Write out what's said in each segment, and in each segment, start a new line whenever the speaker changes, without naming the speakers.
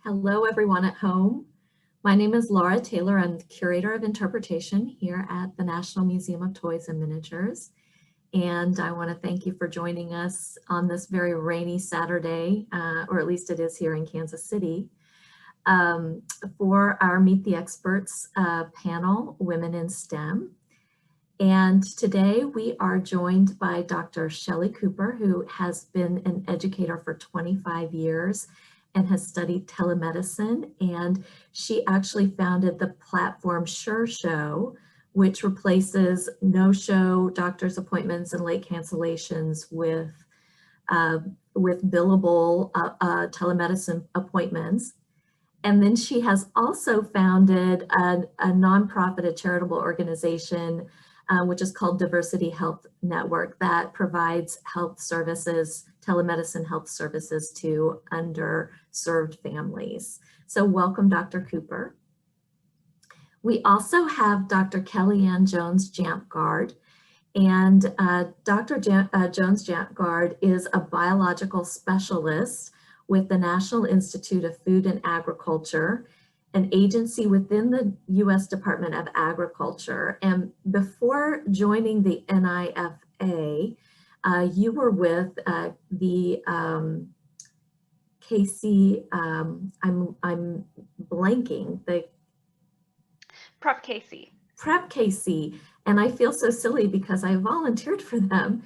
Hello, everyone at home. My name is Laura Taylor. I'm the Curator of Interpretation here at the National Museum of Toys and Miniatures. And I want to thank you for joining us on this very rainy Saturday, or at least it is here in Kansas City, for our Meet the Experts panel, Women in STEM. And today we are joined by Dr. Shelly Cooper, who has been an educator for 25 years and has studied telemedicine. And she actually founded the platform Sure Show, which replaces no-show doctor's appointments and late cancellations with billable telemedicine appointments. And then she has also founded a nonprofit, a charitable organization, which is called Diversity Health Network, that provides health services, telemedicine health services to underserved families. So welcome, Dr. Cooper. We also have Dr. Kellyanne Jones-Jampgard, and Dr. Jones-Jampgard is a biological specialist with the National Institute of Food and Agriculture, an agency within the U.S. Department of Agriculture. And before joining the NIFA, you were with the KC, I'm blanking, the
Prep KC.
Prep KC, and I feel so silly because I volunteered for them.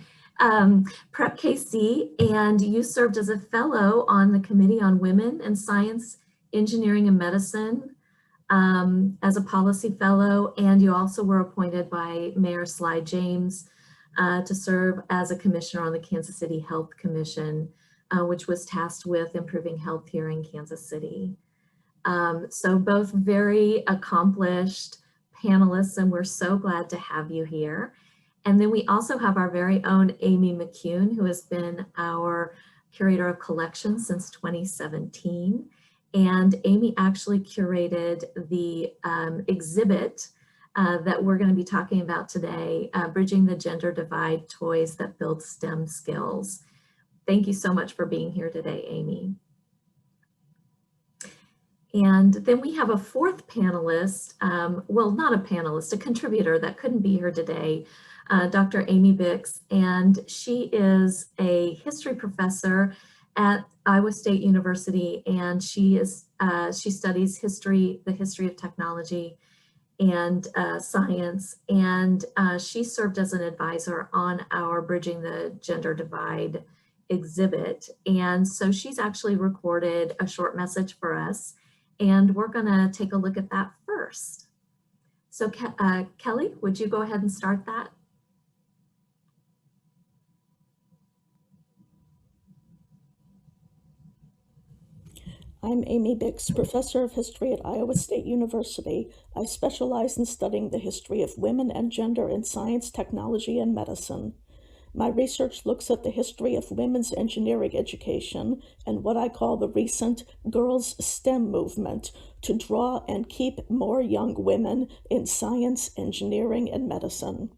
Prep KC, and you served as a fellow on the Committee on Women in Science, Engineering, and Medicine as a policy fellow, and you also were appointed by Mayor Sly James to serve as a commissioner on the Kansas City Health Commission, which was tasked with improving health here in Kansas City. So both very accomplished panelists, and we're so glad to have you here. And then we also have our very own Amy Mccune, who has been our Curator of Collections since 2017. And Amy actually curated the exhibit that we're going to be talking about today, Bridging the Gender Divide, Toys That Build STEM Skills. Thank you so much for being here today, Amy. And then we have a fourth panelist, well, not a panelist, a contributor that couldn't be here today, Dr. Amy Vicks, and she is a history professor at Iowa State University, and she studies history, the history of technology and science, and she served as an advisor on our Bridging the Gender Divide exhibit. And so she's actually recorded a short message for us, and we're gonna take a look at that first. So Kelly, would you go ahead and start that?
I'm Amy Bicks, Professor of History at Iowa State University. I specialize in studying the history of women and gender in science, technology, and medicine. My research looks at the history of women's engineering education and what I call the recent girls' STEM movement to draw and keep more young women in science, engineering, and medicine.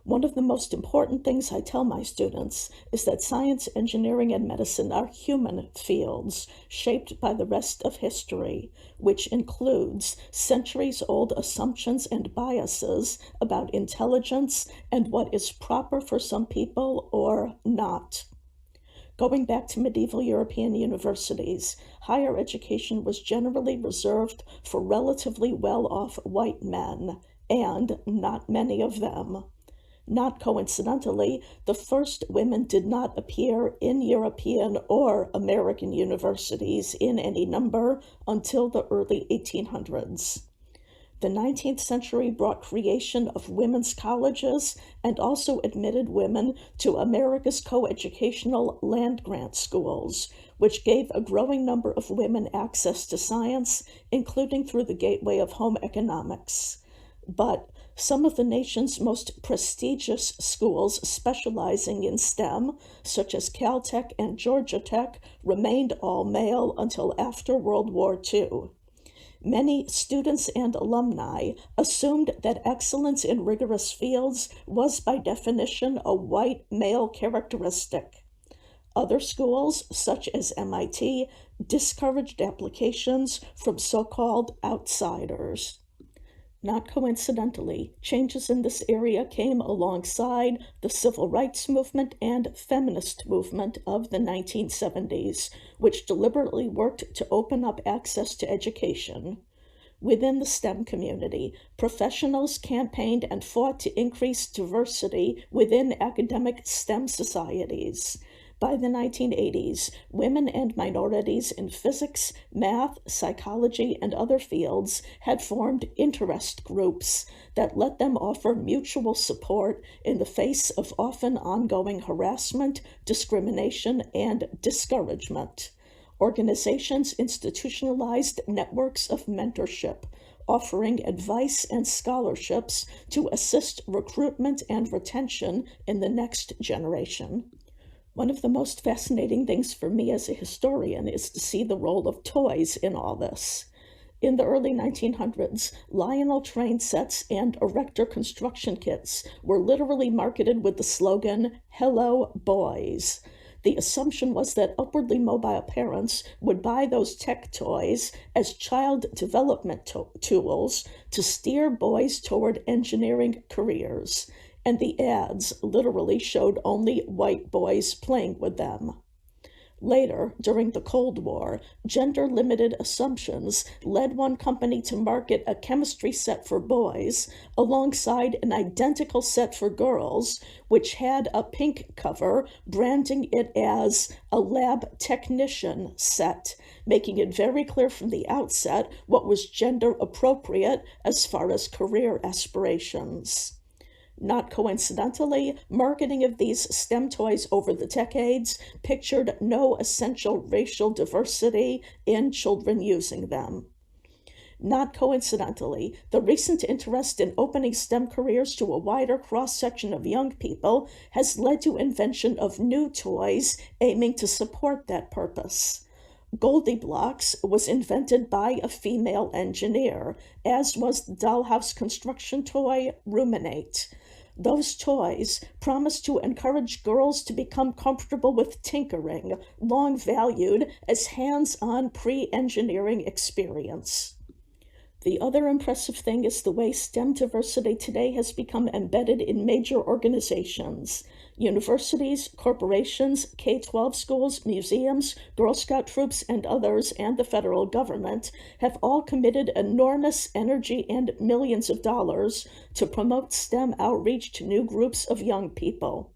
One of the most important things I tell my students is that science, engineering, and medicine are human fields shaped by the rest of history, which includes centuries-old assumptions and biases about intelligence and what is proper for some people or not. Going back to medieval European universities, higher education was generally reserved for relatively well-off white men, and not many of them. Not coincidentally, the first women did not appear in European or American universities in any number until the early 1800s. The 19th century brought creation of women's colleges and also admitted women to America's coeducational land-grant schools, which gave a growing number of women access to science, including through the gateway of home economics. But some of the nation's most prestigious schools specializing in STEM, such as Caltech and Georgia Tech, remained all male until after World War II. Many students and alumni assumed that excellence in rigorous fields was by definition a white male characteristic. Other schools, such as MIT, discouraged applications from so-called outsiders. Not coincidentally, changes in this area came alongside the civil rights movement and feminist movement of the 1970s, which deliberately worked to open up access to education. Within the STEM community, professionals campaigned and fought to increase diversity within academic STEM societies. By the 1980s, women and minorities in physics, math, psychology, and other fields had formed interest groups that let them offer mutual support in the face of often ongoing harassment, discrimination, and discouragement. Organizations institutionalized networks of mentorship, offering advice and scholarships to assist recruitment and retention in the next generation. One of the most fascinating things for me as a historian is to see the role of toys in all this. In the early 1900s, Lionel train sets and erector construction kits were literally marketed with the slogan, "Hello, boys." The assumption was that upwardly mobile parents would buy those tech toys as child development tools to steer boys toward engineering careers, and the ads literally showed only white boys playing with them. Later, during the Cold War, gender-limited assumptions led one company to market a chemistry set for boys alongside an identical set for girls, which had a pink cover, branding it as a lab technician set, making it very clear from the outset what was gender appropriate as far as career aspirations. Not coincidentally, marketing of these STEM toys over the decades pictured no essential racial diversity in children using them. Not coincidentally, the recent interest in opening STEM careers to a wider cross-section of young people has led to invention of new toys aiming to support that purpose. Goldilocks was invented by a female engineer, as was the dollhouse construction toy Ruminate. Those toys promise to encourage girls to become comfortable with tinkering, long valued as hands-on pre-engineering experience. The other impressive thing is the way STEM diversity today has become embedded in major organizations. Universities, corporations, K-12 schools, museums, Girl Scout troops, and others, and the federal government have all committed enormous energy and millions of dollars to promote STEM outreach to new groups of young people.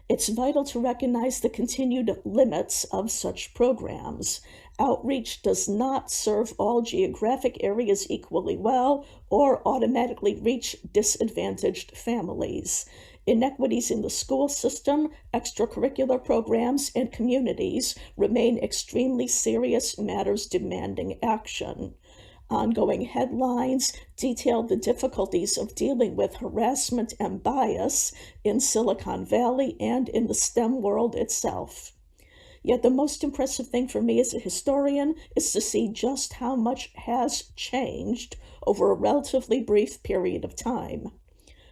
It's vital to recognize the continued limits of such programs. Outreach does not serve all geographic areas equally well or automatically reach disadvantaged families. Inequities in the school system, extracurricular programs, and communities remain extremely serious matters demanding action. Ongoing headlines detail the difficulties of dealing with harassment and bias in Silicon Valley and in the STEM world itself. Yet the most impressive thing for me as a historian is to see just how much has changed over a relatively brief period of time.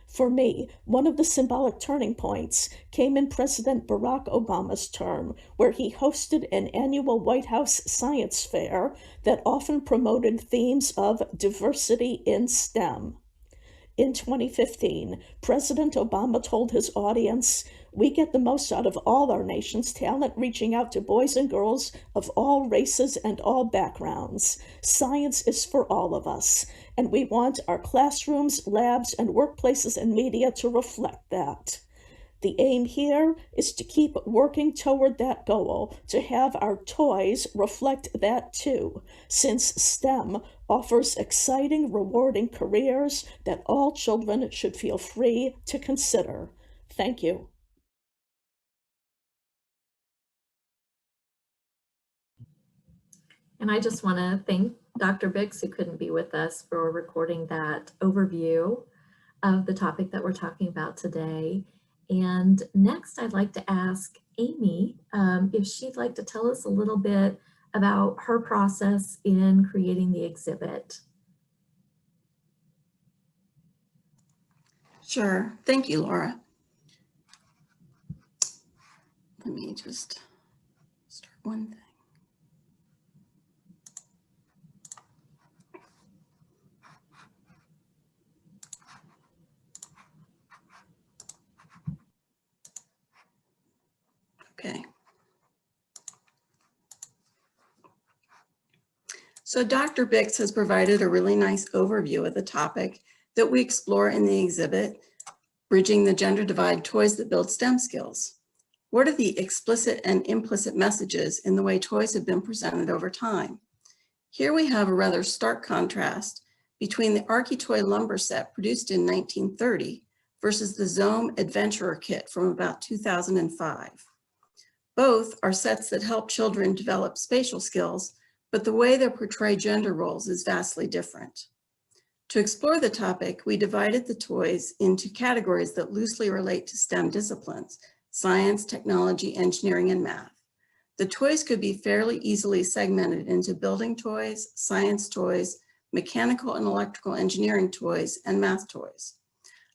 For me, one of the symbolic turning points came in President Barack Obama's term, where he hosted an annual White House science fair that often promoted themes of diversity in STEM. In 2015, President Obama told his audience, "We get the most out of all our nation's talent reaching out to boys and girls of all races and all backgrounds. Science is for all of us, and we want our classrooms, labs, and workplaces and media to reflect that." The aim here is to keep working toward that goal, to have our toys reflect that too, since STEM offers exciting, rewarding careers that all children should feel free to consider. Thank you.
And I just want to thank Dr. Bicks, who couldn't be with us, for recording that overview of the topic that we're talking about today. And next, I'd like to ask Amy if she'd like to tell us a little bit about her process in creating the exhibit.
Sure. Thank you, Laura. Let me just one thing. Okay. So Dr. Bicks has provided a really nice overview of the topic that we explore in the exhibit, Bridging the Gender Divide: Toys That Build STEM Skills. What are the explicit and implicit messages in the way toys have been presented over time? Here we have a rather stark contrast between the ArchiToy lumber set produced in 1930 versus the Zohm Adventurer kit from about 2005. Both are sets that help children develop spatial skills, but the way they portray gender roles is vastly different. To explore the topic, we divided the toys into categories that loosely relate to STEM disciplines: science, technology, engineering, and math. The toys could be fairly easily segmented into building toys, science toys, mechanical and electrical engineering toys, and math toys.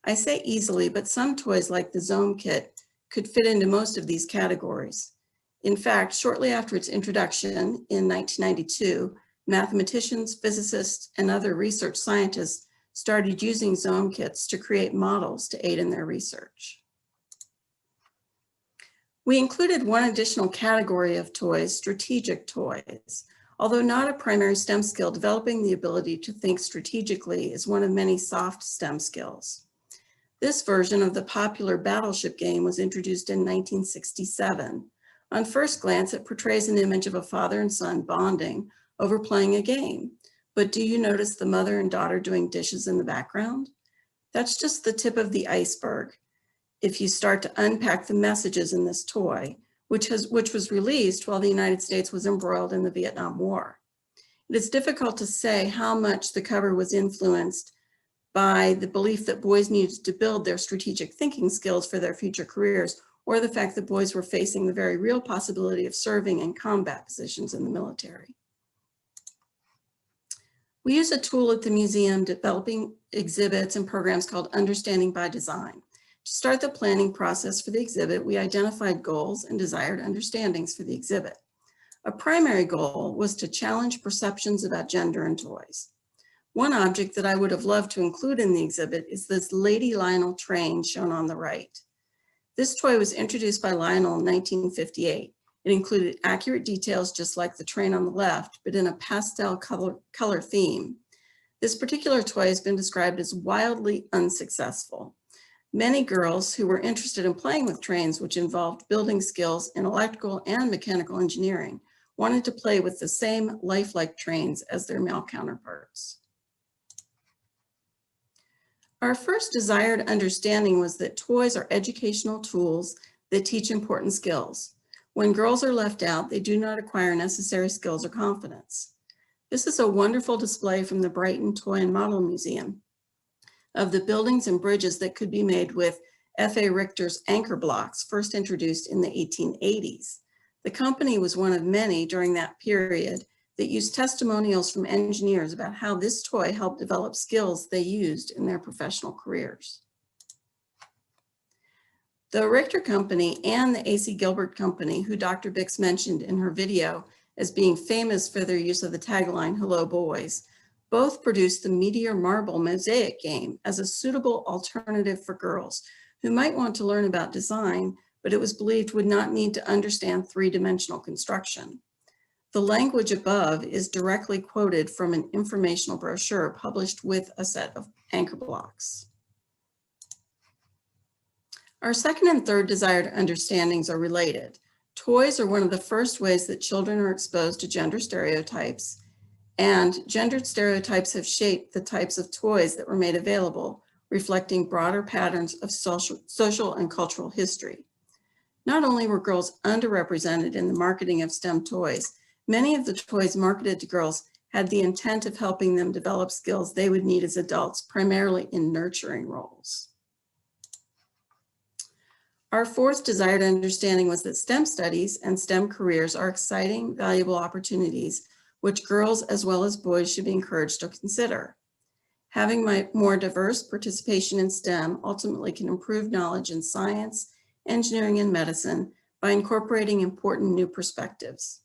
I say easily, but some toys like the Zohm kit could fit into most of these categories. In fact, shortly after its introduction in 1992, mathematicians, physicists, and other research scientists started using Zohm kits to create models to aid in their research. We included one additional category of toys, strategic toys. Although not a primary STEM skill, developing the ability to think strategically is one of many soft STEM skills. This version of the popular battleship game was introduced in 1967. On first glance, it portrays an image of a father and son bonding over playing a game. But do you notice the mother and daughter doing dishes in the background? That's just the tip of the iceberg if you start to unpack the messages in this toy, which was released while the United States was embroiled in the Vietnam War. It is difficult to say how much the cover was influenced by the belief that boys needed to build their strategic thinking skills for their future careers, or the fact that boys were facing the very real possibility of serving in combat positions in the military. We use a tool at the museum developing exhibits and programs called Understanding by Design. To start the planning process for the exhibit, we identified goals and desired understandings for the exhibit. A primary goal was to challenge perceptions about gender in toys. One object that I would have loved to include in the exhibit is this Lady Lionel train shown on the right. This toy was introduced by Lionel in 1958. It included accurate details just like the train on the left, but in a pastel color theme. This particular toy has been described as wildly unsuccessful. Many girls who were interested in playing with trains, which involved building skills in electrical and mechanical engineering, wanted to play with the same lifelike trains as their male counterparts. Our first desired understanding was that toys are educational tools that teach important skills. When girls are left out, they do not acquire necessary skills or confidence. This is a wonderful display from the Brighton Toy and Model Museum of the buildings and bridges that could be made with F.A. Richter's anchor blocks, first introduced in the 1880s. The company was one of many during that period that used testimonials from engineers about how this toy helped develop skills they used in their professional careers. The Richter Company and the A.C. Gilbert Company, who Dr. Bicks mentioned in her video as being famous for their use of the tagline, "Hello Boys," both produced the Meteor Marble Mosaic game as a suitable alternative for girls who might want to learn about design, but it was believed would not need to understand three-dimensional construction. The language above is directly quoted from an informational brochure published with a set of anchor blocks. Our second and third desired understandings are related. Toys are one of the first ways that children are exposed to gender stereotypes, and gendered stereotypes have shaped the types of toys that were made available, reflecting broader patterns of social and cultural history. Not only were girls underrepresented in the marketing of STEM toys, many of the toys marketed to girls had the intent of helping them develop skills they would need as adults, primarily in nurturing roles. Our fourth desired understanding was that STEM studies and STEM careers are exciting, valuable opportunities which girls as well as boys should be encouraged to consider. Having more diverse participation in STEM ultimately can improve knowledge in science, engineering, and medicine by incorporating important new perspectives.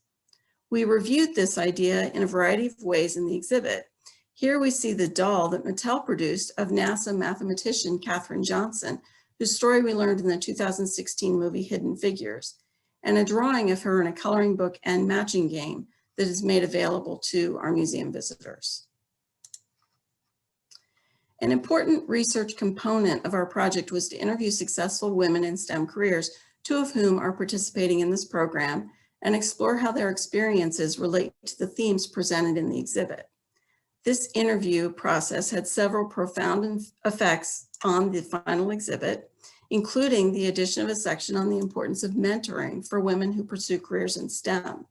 We reviewed this idea in a variety of ways in the exhibit. Here we see the doll that Mattel produced of NASA mathematician Katherine Johnson, whose story we learned in the 2016 movie Hidden Figures, and a drawing of her in a coloring book and matching game that is made available to our museum visitors. An important research component of our project was to interview successful women in STEM careers, 2 of whom are participating in this program, and explore how their experiences relate to the themes presented in the exhibit. This interview process had several profound effects on the final exhibit, including the addition of a section on the importance of mentoring for women who pursue careers in STEM.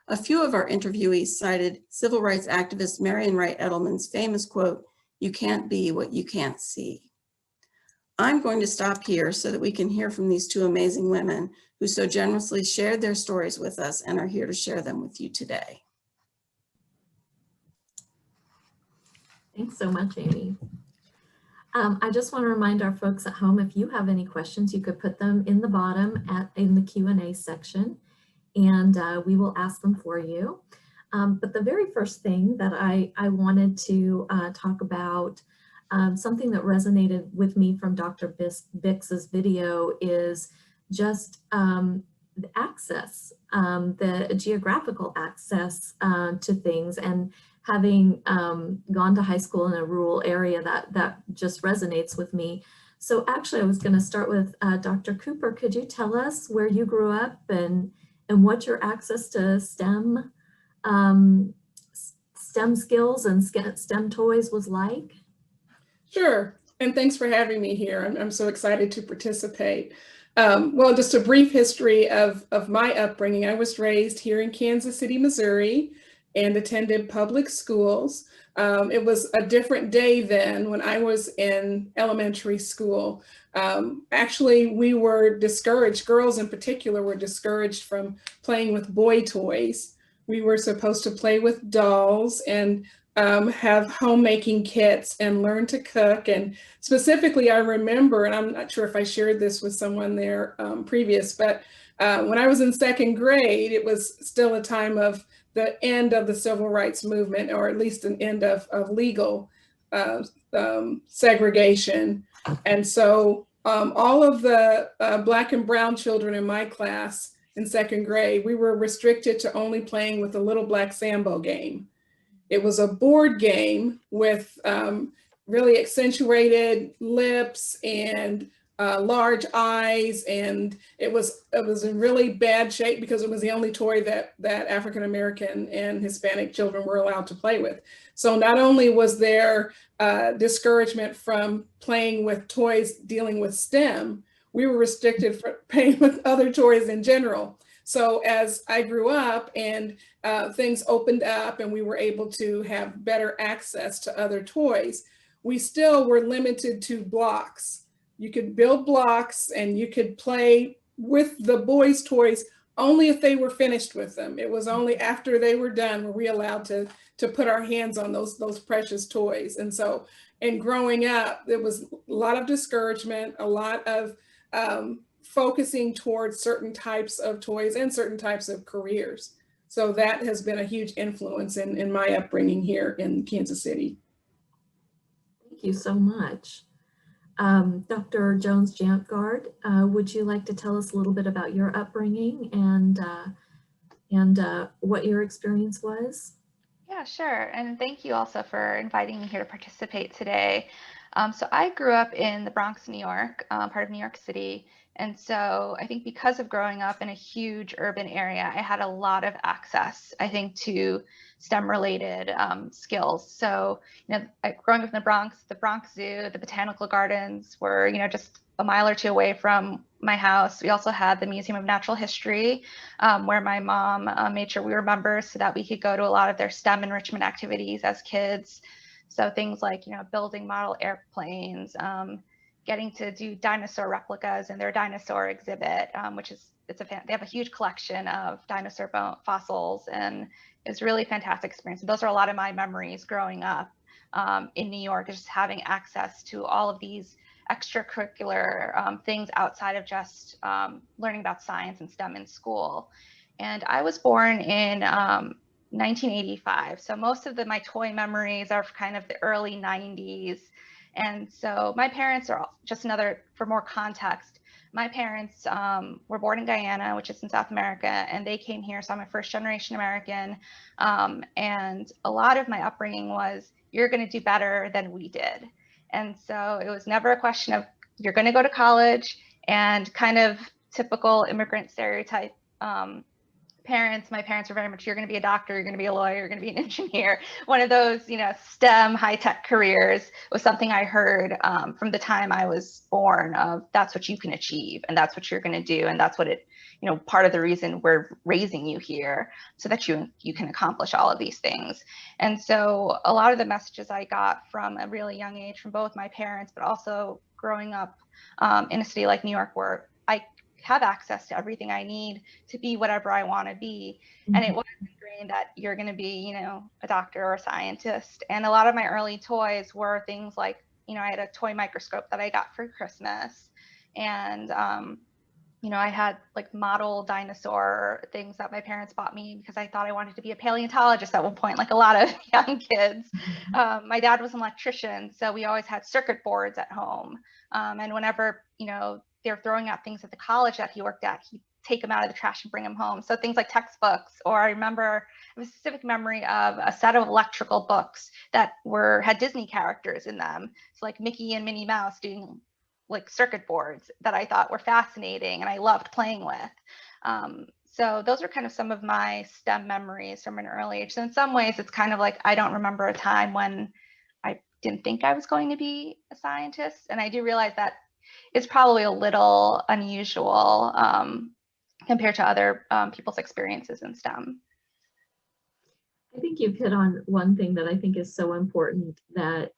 A few of our interviewees cited civil rights activist Marian Wright Edelman's famous quote, "You can't be what you can't see." I'm going to stop here so that we can hear from these 2 amazing women who so generously shared their stories with us and are here to share them with you today.
Thanks so much, Amy. I just want to remind our folks at home, if you have any questions, you could put them in the bottom in the Q&A section, and we will ask them for you. But the very first thing that I wanted to talk about, something that resonated with me from Dr. Bicks's video is just the access, the geographical access to things, and having gone to high school in a rural area, that just resonates with me. So actually I was going to start with Dr. Cooper. Could you tell us where you grew up and what your access to STEM skills and STEM toys was like?
Sure, and thanks for having me here. I'm so excited to participate. Well, just a brief history of my upbringing. I was raised here in Kansas City, Missouri, and attended public schools. It was a different day then when I was in elementary school. Actually, we were discouraged, girls in particular were discouraged from playing with boy toys. We were supposed to play with dolls and have homemaking kits and learn to cook. And specifically, I remember, and I'm not sure if I shared this with someone there previous, but when I was in 2nd grade, it was still a time of the end of the civil rights movement, or at least an end of legal segregation. And so all of the Black and brown children in my class in 2nd grade, we were restricted to only playing with the Little Black Sambo game. It was a board game with really accentuated lips and large eyes, and it was in really bad shape because it was the only toy that African American and Hispanic children were allowed to play with. So not only was there discouragement from playing with toys dealing with STEM, we were restricted from playing with other toys in general. So as I grew up and things opened up and we were able to have better access to other toys, we still were limited to blocks. You could build blocks and you could play with the boys' toys only if they were finished with them. It was only after they were done were we allowed to put our hands on those precious toys. And so in growing up, there was a lot of discouragement, a lot of focusing towards certain types of toys and certain types of careers. So that has been a huge influence in my upbringing here in Kansas City.
Thank you so much. Dr. Jones-Jamgard, would you like to tell us a little bit about your upbringing and what your experience was?
Yeah, sure. And thank you also for inviting me here to participate today. So I grew up in the Bronx, New York, part of New York City. And so I think because of growing up in a huge urban area, I had a lot of access, I think, to STEM related skills. So, growing up in the Bronx Zoo, the botanical gardens were, just a mile or 2 away from my house. We also had the Museum of Natural History, where my mom made sure we were members so that we could go to a lot of their STEM enrichment activities as kids. So things like, building model airplanes, getting to do dinosaur replicas in their dinosaur exhibit, which is, they have a huge collection of dinosaur fossils, and it's really fantastic experience. And those are a lot of my memories growing up in New York, just having access to all of these extracurricular things outside of just learning about science and STEM in school. And I was born in 1985. So most of my toy memories are kind of the early 90s. And so my parents are just for more context, my parents were born in Guyana, which is in South America, and they came here. So I'm a first generation American. And a lot of my upbringing was, you're going to do better than we did. And so it was never a question of, you're going to go to college, and kind of typical immigrant stereotype parents. My parents were very much, you're going to be a doctor, you're going to be a lawyer, you're going to be an engineer. One of those, STEM high-tech careers was something I heard from the time I was born, of that's what you can achieve, and that's what you're going to do, and that's what part of the reason we're raising you here, so that you can accomplish all of these things. And so a lot of the messages I got from a really young age from both my parents, but also growing up in a city like New York, where I have access to everything I need to be whatever I want to be. Mm-hmm. And it was ingrained that you're going to be, a doctor or a scientist. And a lot of my early toys were things like, I had a toy microscope that I got for Christmas. And, I had like model dinosaur things that my parents bought me because I thought I wanted to be a paleontologist at one point, like a lot of young kids. Mm-hmm. My dad was an electrician, so we always had circuit boards at home. And whenever, they're throwing out things at the college that he worked at, he'd take them out of the trash and bring them home. So things like textbooks, or I remember a specific memory of a set of electrical books that had Disney characters in them. So like Mickey and Minnie Mouse doing like circuit boards that I thought were fascinating and I loved playing with. So those are kind of some of my STEM memories from an early age. So in some ways, it's kind of like, I don't remember a time when I didn't think I was going to be a scientist. And I do realize that it's probably a little unusual compared to other people's experiences in STEM.
I think you've hit on one thing that I think is so important, that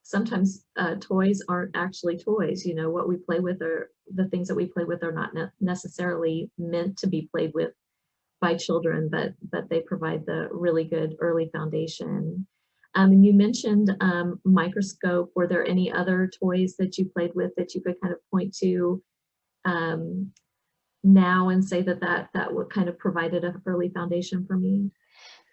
sometimes toys aren't actually toys. What we play with, or the things that we play with, are not necessarily meant to be played with by children, but they provide the really good early foundation. And you mentioned microscope. Were there any other toys that you played with that you could kind of point to now and say that would kind of provided an early foundation for me?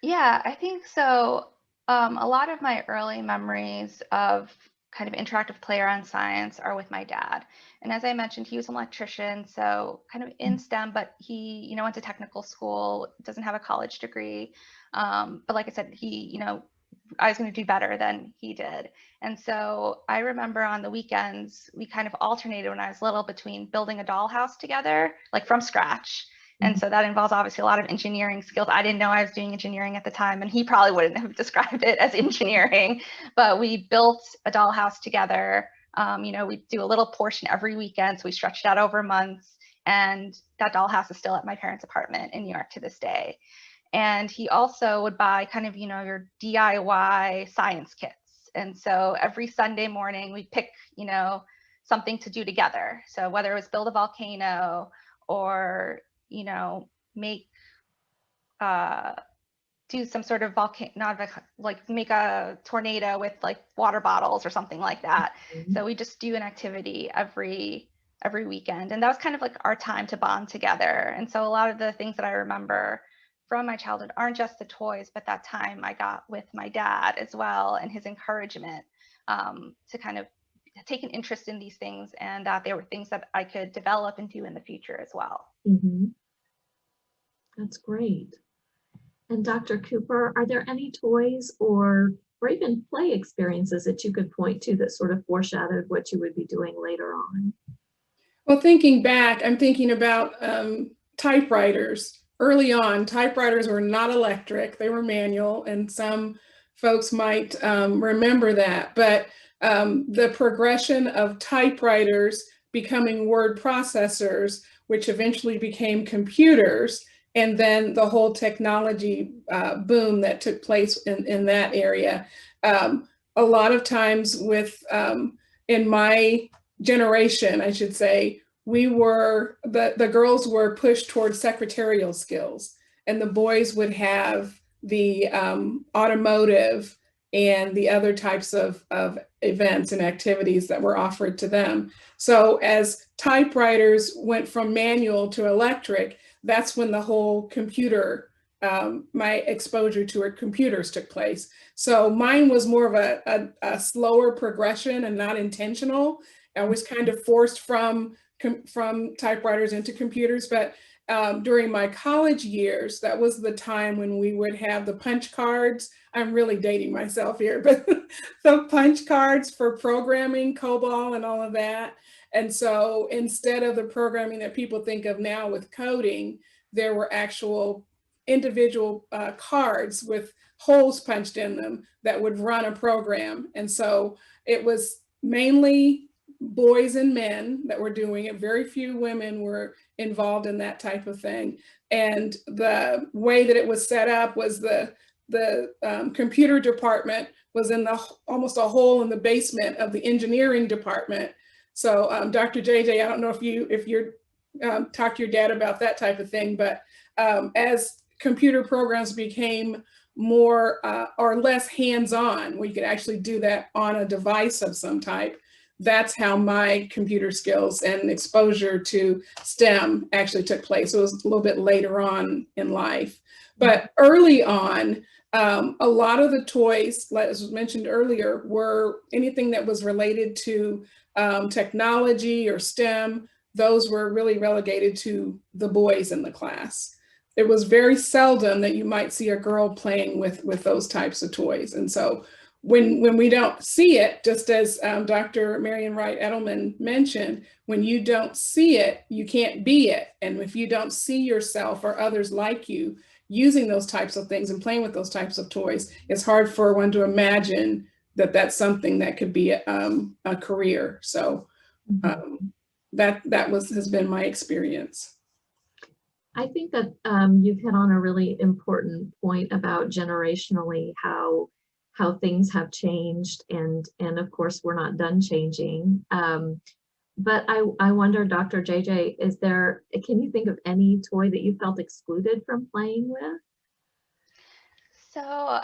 Yeah, I think so. A lot of my early memories of kind of interactive play around science are with my dad. And as I mentioned, he was an electrician, so kind of in STEM, but he, went to technical school, doesn't have a college degree. But like I said, he, I was going to do better than he did. And so I remember on the weekends, we kind of alternated when I was little between building a dollhouse together, like from scratch. And so that involves obviously a lot of engineering skills. I didn't know I was doing engineering at the time, and he probably wouldn't have described it as engineering, but we built a dollhouse together. We do a little portion every weekend, so we stretched out over months, and that dollhouse is still at my parents' apartment in New York to this day. And he also would buy kind of, your DIY science kits. And so every Sunday morning we pick, something to do together. So whether it was build a volcano, or make do some sort of make a tornado with like water bottles or something like that. Mm-hmm. So we just do an activity every weekend, and that was kind of like our time to bond together. And so a lot of the things that I remember from my childhood aren't just the toys, but that time I got with my dad as well, and his encouragement to kind of take an interest in these things, and that they were things that I could develop and do in the future as well.
Mm-hmm. That's great. And Dr. Cooper, are there any toys or even play experiences that you could point to that sort of foreshadowed what you would be doing later on?
Well, thinking back, I'm thinking about typewriters. Early on, typewriters were not electric, they were manual, and some folks might remember that. But the progression of typewriters becoming word processors, which eventually became computers, and then the whole technology boom that took place in that area. A lot of times in my generation, I should say, the girls were pushed towards secretarial skills, and the boys would have the automotive and the other types of events and activities that were offered to them. So as typewriters went from manual to electric, that's when the whole computer, my exposure to computers took place. So mine was more of a slower progression and not intentional. I was kind of forced from typewriters into computers, but during my college years, that was the time when we would have the punch cards. I'm really dating myself here, but the punch cards for programming, COBOL and all of that. And so instead of the programming that people think of now with coding, there were actual individual cards with holes punched in them that would run a program. And so it was mainly boys and men that were doing it. Very few women were involved in that type of thing. And the way that it was set up was the computer department was in almost a hole in the basement of the engineering department. So Dr. JJ, I don't know if you're talk to your dad about that type of thing, but as computer programs became more or less hands-on, where you could actually do that on a device of some type, that's how my computer skills and exposure to STEM actually took place. It was a little bit later on in life. But early on, a lot of the toys, as was mentioned earlier, were anything that was related to technology or STEM. Those were really relegated to the boys in the class. It was very seldom that you might see a girl playing with those types of toys. And so when we don't see it, just as Dr. Marian Wright Edelman mentioned, when you don't see it, you can't be it. And if you don't see yourself or others like you using those types of things and playing with those types of toys, it's hard for one to imagine that that's something that could be a career. So that has been my experience.
I think that you've hit on a really important point about generationally how things have changed, and of course we're not done changing. But I wonder, Dr. JJ, can you think of any toy that you felt excluded from playing with?
So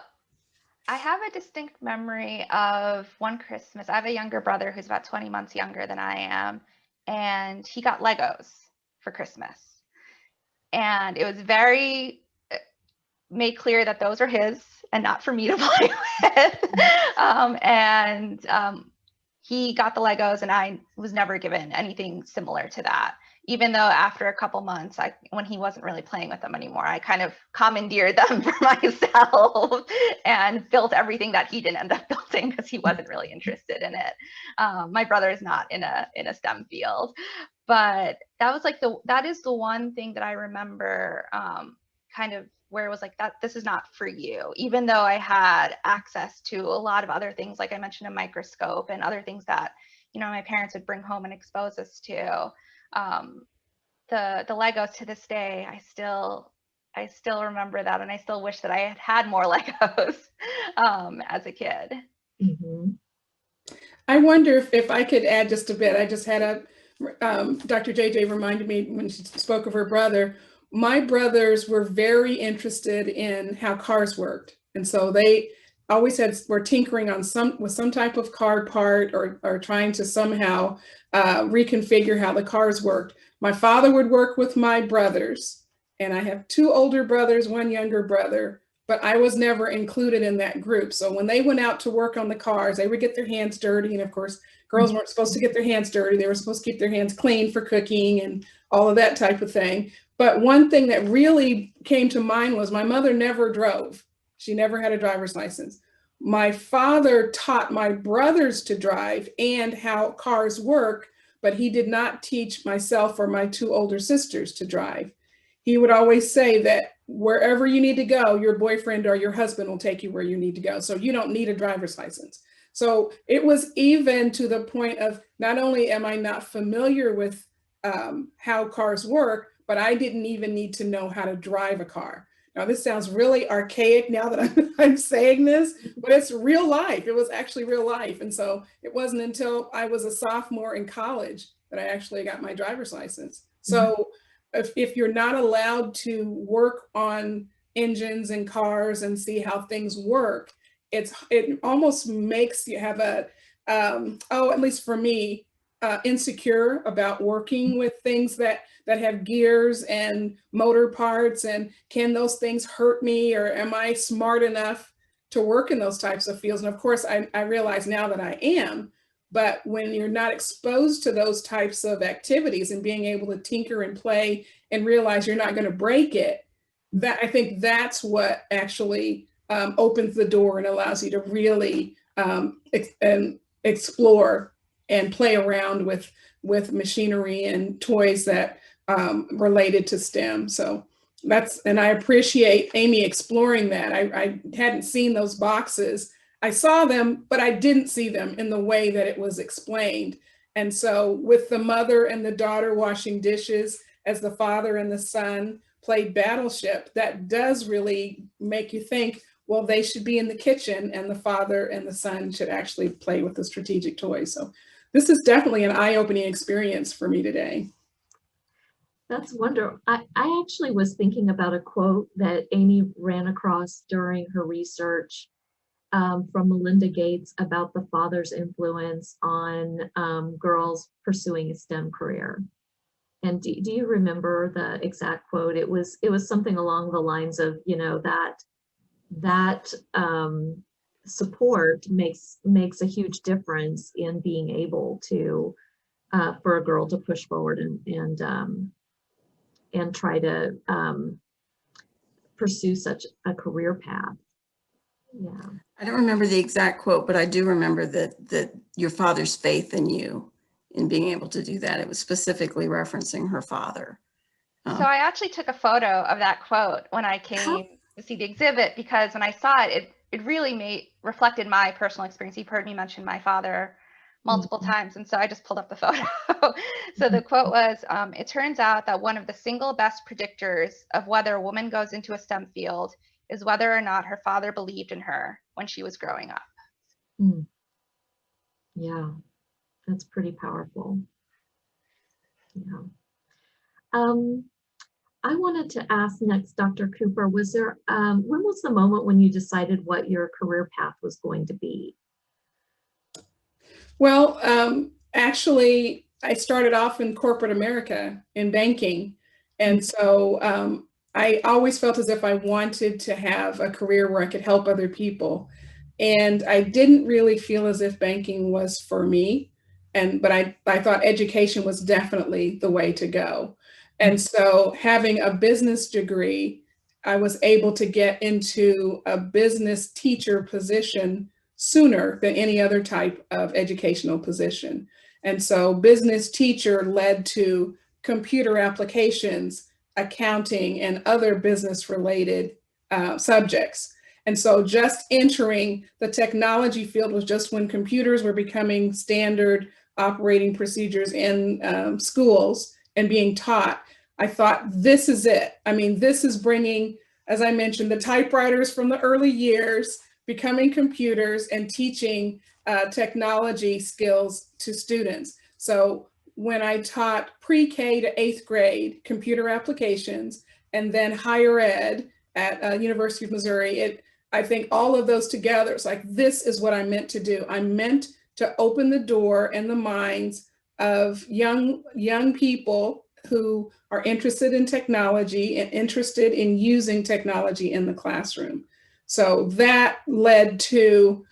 I have a distinct memory of one Christmas. I have a younger brother who's about 20 months younger than I am, and he got Legos for Christmas. And it was very made clear that those are his and not for me to play with. He got the Legos and I was never given anything similar to that. Even though after a couple months, when he wasn't really playing with them anymore, I kind of commandeered them for myself and built everything that he didn't end up building because he wasn't really interested in it. My brother is not in a STEM field, but that was like that is the one thing that I remember kind of where it was like that, this is not for you, even though I had access to a lot of other things, like I mentioned, a microscope and other things that, my parents would bring home and expose us to. The Legos, to this day, I still remember that, and I still wish that I had had more Legos as a kid.
Mm-hmm.
I wonder if I could add just a bit. I just had Dr. JJ reminded me when she spoke of her brother. My brothers were very interested in how cars worked. And so they always were tinkering with some type of car part or trying to somehow reconfigure how the cars worked. My father would work with my brothers, and I have 2 older brothers, 1 younger brother, but I was never included in that group. So when they went out to work on the cars, they would get their hands dirty. And of course, girls weren't supposed to get their hands dirty. They were supposed to keep their hands clean for cooking and all of that type of thing. But one thing that really came to mind was my mother never drove. She never had a driver's license. My father taught my brothers to drive and how cars work, but he did not teach myself or my 2 older sisters to drive. He would always say that wherever you need to go, your boyfriend or your husband will take you where you need to go. So you don't need a driver's license. So it was even to the point of not only am I not familiar with how cars work, but I didn't even need to know how to drive a car. Now, this sounds really archaic now that I'm saying this, but it's real life. It was actually real life. And so it wasn't until I was a sophomore in college that I actually got my driver's license. So if you're not allowed to work on engines and cars and see how things work, it almost makes you have at least for me, insecure about working with things that have gears and motor parts, and can those things hurt me, or am I smart enough to work in those types of fields? And of course, I realize now that I am, but when you're not exposed to those types of activities and being able to tinker and play and realize you're not going to break it, that I think that's what actually opens the door and allows you to really explore and play around with machinery and toys that related to STEM. So and I appreciate Amy exploring that. I hadn't seen those boxes. I saw them, but I didn't see them in the way that it was explained. And so with the mother and the daughter washing dishes as the father and the son played Battleship, that does really make you think, well, they should be in the kitchen and the father and the son should actually play with the strategic toys. So this is definitely an eye-opening experience for me today.
That's wonderful. I actually was thinking about a quote that Amy ran across during her research from Melinda Gates about the father's influence on girls pursuing a STEM career. And do you remember the exact quote? It was something along the lines of, you know, that support makes a huge difference in being able to for a girl to push forward and try to pursue such a career path. Yeah.
I don't remember the exact quote, but I do remember that your father's faith in you in being able to do that. It was specifically referencing her father.
So I actually took a photo of that quote when I came to see the exhibit, because when I saw it, it really reflected my personal experience. You've heard me mention my father multiple times, and so I just pulled up the photo. So the quote was, it turns out that one of the single best predictors of whether a woman goes into a STEM field is whether or not her father believed in her when she was growing up.
Yeah, that's pretty powerful. Yeah. I wanted to ask next, Dr. Cooper, was there, when was the moment when you decided what your career path was going to be?
Well, actually, I started off in corporate America in banking. And so I always felt as if I wanted to have a career where I could help other people. And I didn't really feel as if banking was for me. But I thought education was definitely the way to go. And so having a business degree, I was able to get into a business teacher position sooner than any other type of educational position. And so business teacher led to computer applications, accounting, and other business related subjects. And so just entering the technology field was just when computers were becoming standard operating procedures in schools and being taught. I thought, this is it. I mean, this is bringing, as I mentioned, the typewriters from the early years, becoming computers and teaching technology skills to students. So when I taught pre-K to 8th grade computer applications, and then higher ed at University of Missouri, I think all of those together, it's like, this is what I meant to do. I meant to open the door and the minds of young people who are interested in technology and interested in using technology in the classroom. So that led to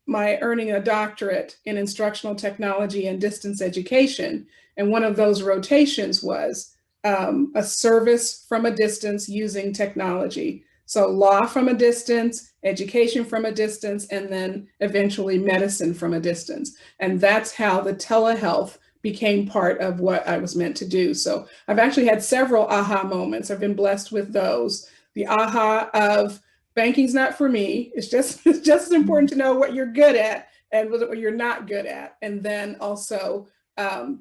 my earning a doctorate in instructional technology and distance education. And one of those rotations was a service from a distance using technology. So law from a distance, education from a distance, and then eventually medicine from a distance. And that's how the telehealth became part of what I was meant to do. So I've actually had several aha moments. I've been blessed with those. The aha of banking's not for me. It's just as important to know what you're good at and what you're not good at. And then also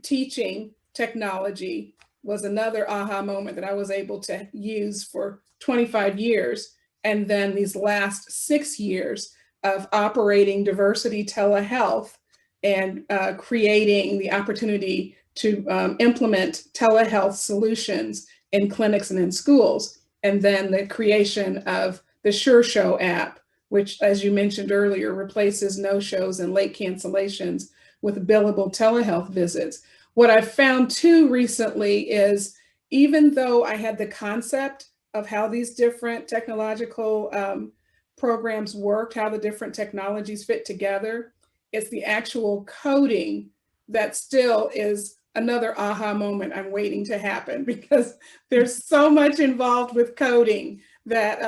teaching technology was another aha moment that I was able to use for 25 years. And then these last 6 years of operating diversity telehealth and creating the opportunity to implement telehealth solutions in clinics and in schools. And then the creation of the Sure Show app, which, as you mentioned earlier, replaces no-shows and late cancellations with billable telehealth visits. What I've found too recently is, even though I had the concept of how these different technological programs worked, how the different technologies fit together, it's the actual coding that still is another aha moment I'm waiting to happen, because there's so much involved with coding that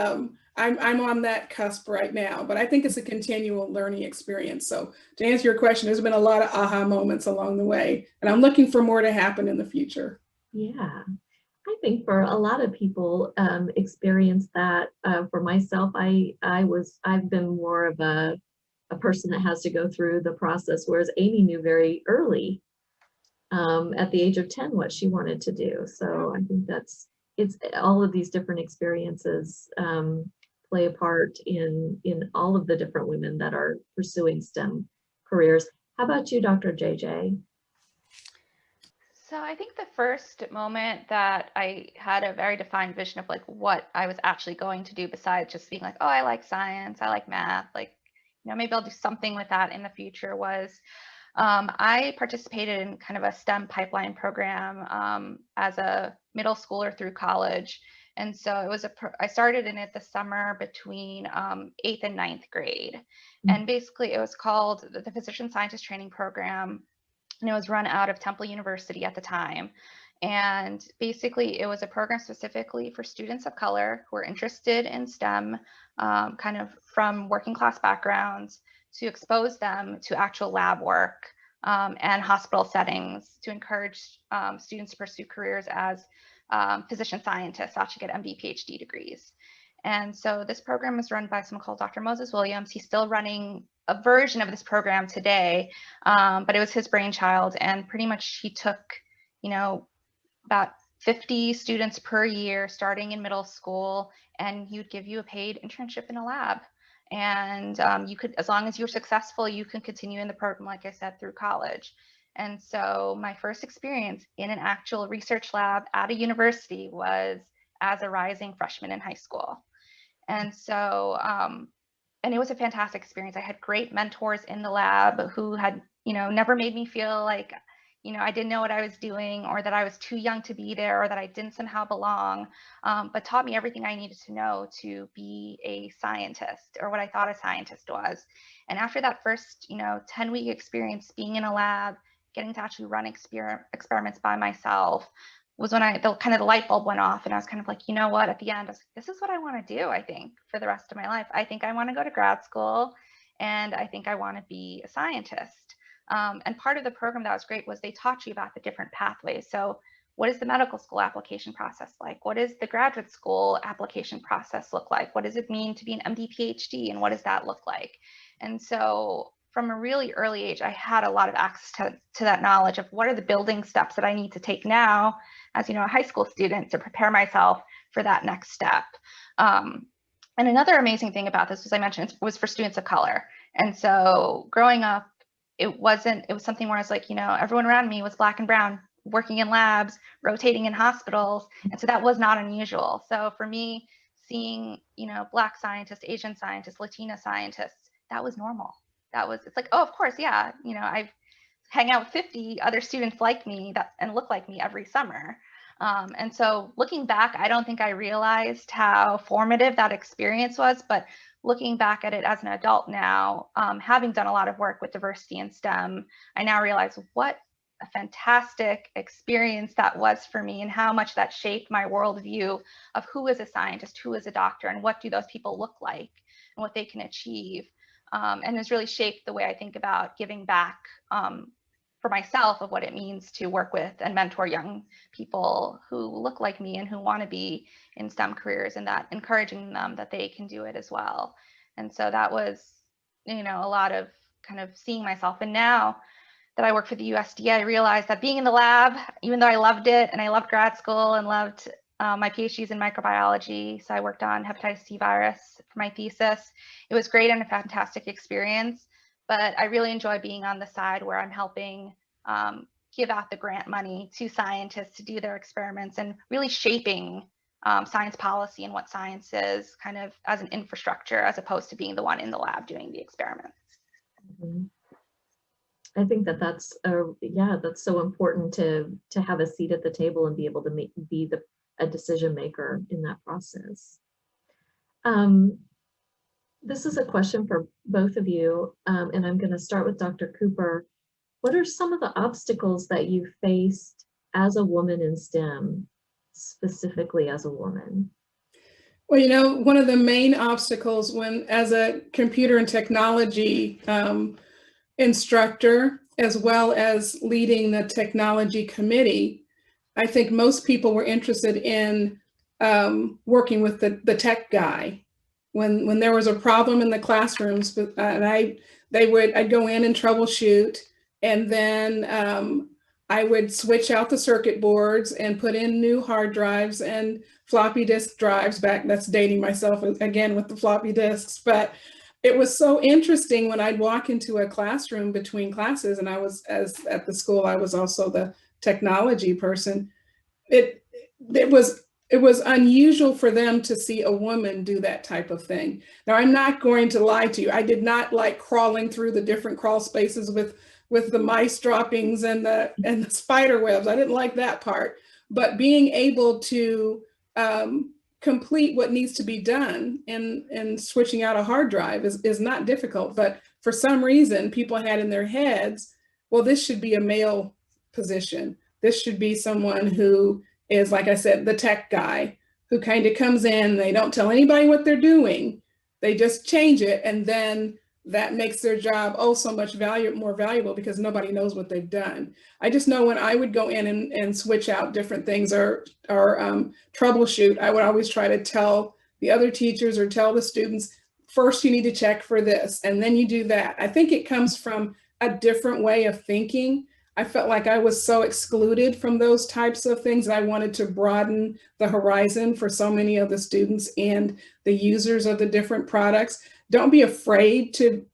I'm on that cusp right now. But I think it's a continual learning experience. So to answer your question, there's been a lot of aha moments along the way, and I'm looking for more to happen in the future.
Yeah, I think for a lot of people experience that. For myself, I've been more of a person that has to go through the process, whereas Amy knew very early at the age of 10 what she wanted to do. So I think it's all of these different experiences play a part in all of the different women that are pursuing STEM careers. How about you, Dr. JJ?
So I think the first moment that I had a very defined vision of like what I was actually going to do, besides just being like, oh, I like science, I like math, like, maybe I'll do something with that in the future, was I participated in kind of a STEM pipeline program as a middle schooler through college. And so it was I started in it the summer between 8th and 9th grade. And basically it was called the Physician Scientist Training Program. And it was run out of Temple University at the time. And basically it was a program specifically for students of color who are interested in STEM, kind of from working class backgrounds, to expose them to actual lab work and hospital settings, to encourage students to pursue careers as physician scientists, actually get MD, PhD degrees. And so this program is run by someone called Dr. Moses Williams. He's still running a version of this program today, but it was his brainchild. And pretty much he took, about 50 students per year starting in middle school, and he would give you a paid internship in a lab. And you could, as long as you're successful, you can continue in the program, like I said, through college. And so my first experience in an actual research lab at a university was as a rising freshman in high school. And so, and it was a fantastic experience. I had great mentors in the lab who had, never made me feel like, I didn't know what I was doing, or that I was too young to be there, or that I didn't somehow belong, but taught me everything I needed to know to be a scientist, or what I thought a scientist was. And after that first, 10-week experience being in a lab, getting to actually run experiments by myself, was when the light bulb went off, and I was kind of like, what, at the end, I was like, this is what I want to do, I think, for the rest of my life. I think I want to go to grad school, and I think I want to be a scientist. And part of the program that was great was they taught you about the different pathways. So what is the medical school application process like? What does the graduate school application process look like? What does it mean to be an MD, PhD, and what does that look like? And so from a really early age, I had a lot of access to that knowledge of what are the building steps that I need to take now as, a high school student, to prepare myself for that next step. And another amazing thing about this, as I mentioned, was for students of color. And so growing up, it was something where I was like, everyone around me was Black and brown, working in labs, rotating in hospitals. And so that was not unusual. So for me, seeing, Black scientists, Asian scientists, Latina scientists, that was normal. It's like, oh, of course, yeah, I've hang out with 50 other students like me and look like me every summer. And so looking back, I don't think I realized how formative that experience was, but looking back at it as an adult now, having done a lot of work with diversity in STEM, I now realize what a fantastic experience that was for me, and how much that shaped my worldview of who is a scientist, who is a doctor, and what do those people look like, and what they can achieve. And has really shaped the way I think about giving back for myself, of what it means to work with and mentor young people who look like me and who want to be in STEM careers, and that encouraging them that they can do it as well. And so that was, a lot of kind of seeing myself. And now that I work for the USDA, I realized that being in the lab, even though I loved it and I loved grad school and loved my PhDs in microbiology, so I worked on hepatitis C virus for my thesis. It was great and a fantastic experience, but I really enjoy being on the side where I'm helping give out the grant money to scientists to do their experiments, and really shaping science policy and what science is, kind of as an infrastructure, as opposed to being the one in the lab doing the experiments.
Mm-hmm. I think that that's so important to have a seat at the table and be able to be a decision maker in that process. This is a question for both of you, and I'm going to start with Dr. Cooper. What are some of the obstacles that you faced as a woman in STEM, specifically as a woman?
Well, one of the main obstacles when, as a computer and technology instructor, as well as leading the technology committee, I think most people were interested in working with the tech guy. When there was a problem in the classrooms, and I'd go in and troubleshoot, and then I would switch out the circuit boards and put in new hard drives and floppy disk drives back. That's dating myself again with the floppy disks, but it was so interesting when I'd walk into a classroom between classes, and at the school, I was also the technology person. It was unusual for them to see a woman do that type of thing. Now, I'm not going to lie to you. I did not like crawling through the different crawl spaces with the mice droppings and the spider webs. I didn't like that part. But being able to complete what needs to be done in switching out a hard drive is not difficult. But for some reason, people had in their heads, well, this should be a male position. This should be someone who is, like I said, the tech guy who kind of comes in, they don't tell anybody what they're doing. They just change it. And then that makes their job so much more valuable because nobody knows what they've done. I just know when I would go in and switch out different things or troubleshoot, I would always try to tell the other teachers or tell the students, first you need to check for this, and then you do that. I think it comes from a different way of thinking. I felt like I was so excluded from those types of things. I wanted to broaden the horizon for so many of the students and the users of the different products. Don't be afraid to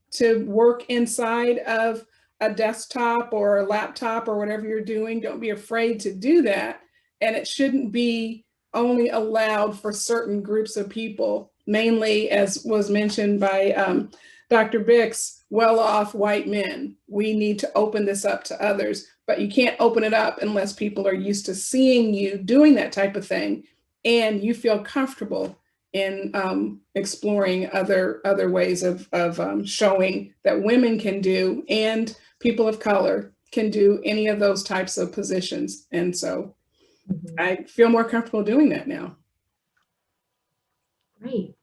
work inside of a desktop or a laptop or whatever you're doing. Don't be afraid to do that. And it shouldn't be only allowed for certain groups of people, mainly, as was mentioned by Dr. Bicks, well-off white men. We need to open this up to others, but you can't open it up unless people are used to seeing you doing that type of thing and you feel comfortable in exploring other ways of showing that women can do and people of color can do any of those types of positions. And so I feel more comfortable doing that now.
Great.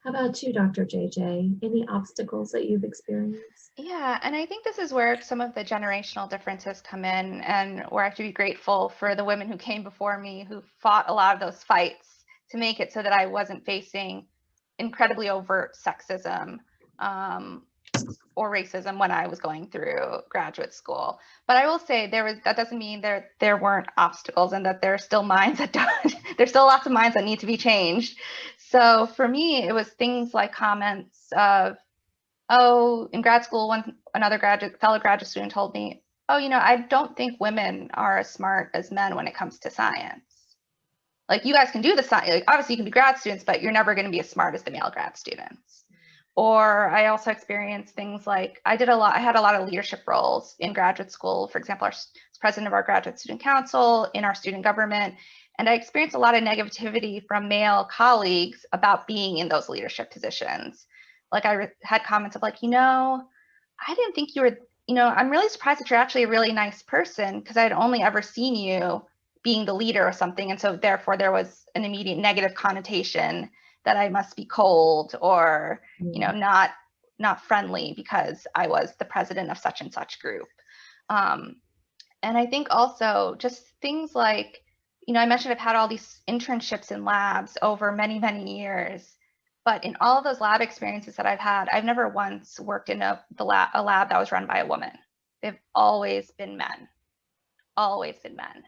How about you, Dr. JJ? Any obstacles that you've experienced?
Yeah, and I think this is where some of the generational differences come in, and where I have to be grateful for the women who came before me who fought a lot of those fights to make it so that I wasn't facing incredibly overt sexism or racism when I was going through graduate school. But I will say that doesn't mean there weren't obstacles and that there are still minds that don't, there's still lots of minds that need to be changed. So for me, it was things like comments of, in grad school, another fellow graduate student told me, I don't think women are as smart as men when it comes to science. Like, you guys can do the science, like, obviously you can be grad students, but you're never going to be as smart as the male grad students. Or I also experienced things like I had a lot of leadership roles in graduate school. For example, I was president of our graduate student council, in our student government, and I experienced a lot of negativity from male colleagues about being in those leadership positions. Like, I had comments of like, I didn't think you were, I'm really surprised that you're actually a really nice person, because I'd only ever seen you being the leader or something. And so therefore there was an immediate negative connotation that I must be cold or, not friendly because I was the president of such and such group. And I think also just things like, I mentioned I've had all these internships in labs over many, many years, but in all of those lab experiences that I've had, I've never once worked in a lab that was run by a woman. They've always been men, always been men.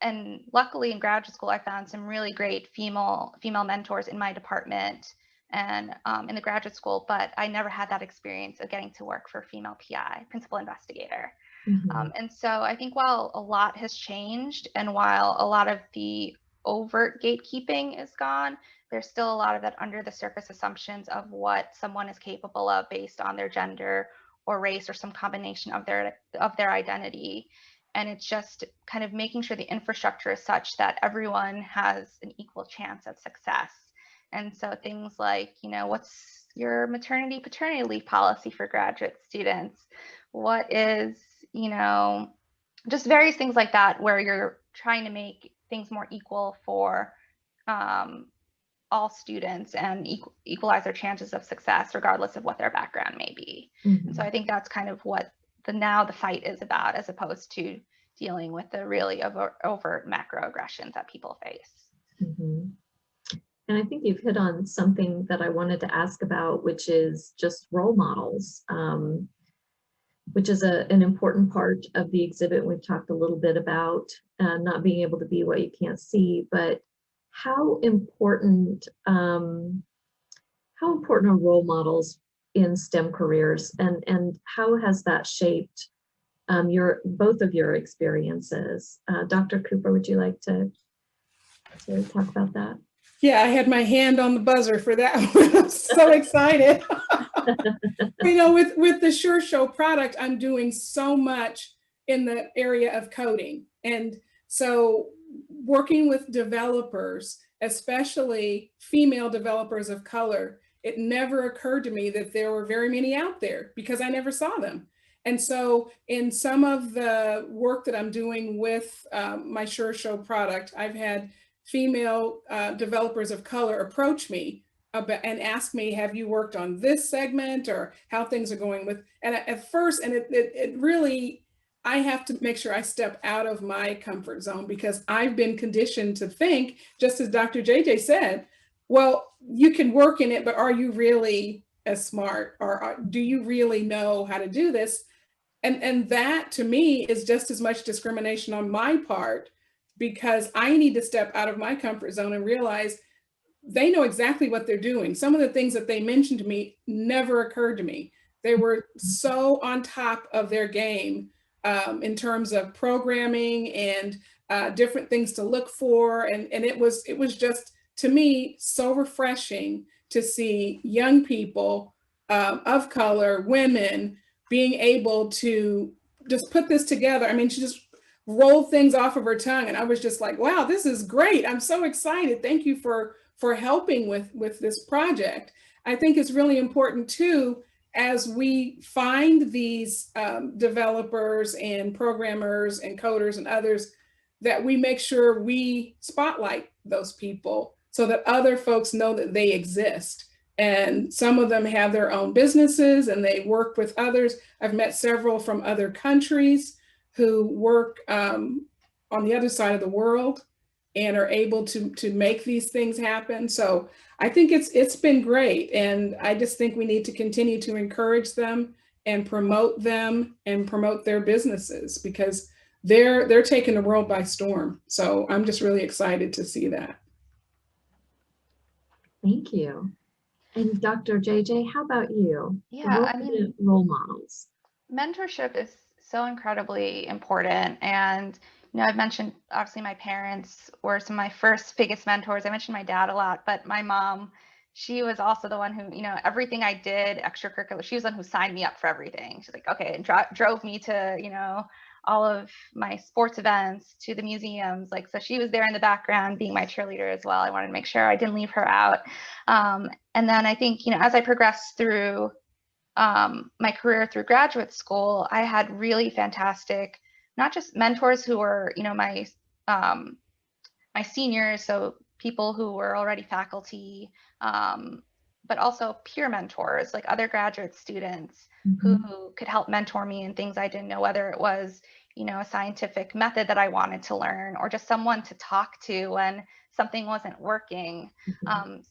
And luckily in graduate school, I found some really great female mentors in my department and in the graduate school, but I never had that experience of getting to work for a female PI, principal investigator. And so I think while a lot has changed and while a lot of the overt gatekeeping is gone, there's still a lot of that under the surface assumptions of what someone is capable of based on their gender or race or some combination of their identity. And it's just kind of making sure the infrastructure is such that everyone has an equal chance at success. And so things like, what's your maternity paternity leave policy for graduate students? What is, just various things like that, where you're trying to make things more equal for all students and equalize their chances of success regardless of what their background may be. And so I think that's kind of what the fight is about, as opposed to dealing with the really overt macroaggressions that people face.
And I think you've hit on something that I wanted to ask about, which is just role models, which is an important part of the exhibit. We've talked a little bit about not being able to be what you can't see, but how important are role models in STEM careers, and how has that shaped both of your experiences? Dr. Cooper, would you like to talk about that?
Yeah, I had my hand on the buzzer for that one. I'm so excited. With the Sure Show product, I'm doing so much in the area of coding. And so working with developers, especially female developers of color, it never occurred to me that there were very many out there because I never saw them. And so in some of the work that I'm doing with my Sure Show product, I've had female developers of color approach me and ask me, have you worked on this segment, or how things are going with, and at first, and it really, I have to make sure I step out of my comfort zone, because I've been conditioned to think, just as Dr. JJ said, well, you can work in it, but are you really as smart, or do you really know how to do this? And that to me is just as much discrimination on my part, because I need to step out of my comfort zone and realize they know exactly what they're doing. Some of the things that they mentioned to me never occurred to me. They were so on top of their game in terms of programming and different things to look for. And it was just, to me, so refreshing to see young people of color, women, being able to just put this together. I mean, she just rolled things off of her tongue, and I was just like, wow, this is great. I'm so excited. Thank you for helping with this project. I think it's really important too, as we find these developers and programmers and coders and others, that we make sure we spotlight those people so that other folks know that they exist. And some of them have their own businesses and they work with others. I've met several from other countries who work on the other side of the world and are able to make these things happen. So I think it's been great. And I just think we need to continue to encourage them and promote them and promote their businesses, because they're taking the world by storm. So I'm just really excited to see that.
Thank you. And Dr. JJ, how about you?
Yeah,
role models.
Mentorship is so incredibly important. And I've mentioned, obviously, my parents were some of my first biggest mentors. I mentioned my dad a lot, but my mom, she was also the one who, everything I did extracurricular, she was the one who signed me up for everything. She's like, okay, and drove me to, all of my sports events, to the museums. So she was there in the background being my cheerleader as well. I wanted to make sure I didn't leave her out. And then I think, as I progressed through my career through graduate school, I had really fantastic, not just mentors who were, my seniors, so people who were already faculty, but also peer mentors, like other graduate students who could help mentor me in things I didn't know, whether it was, a scientific method that I wanted to learn, or just someone to talk to when something wasn't working.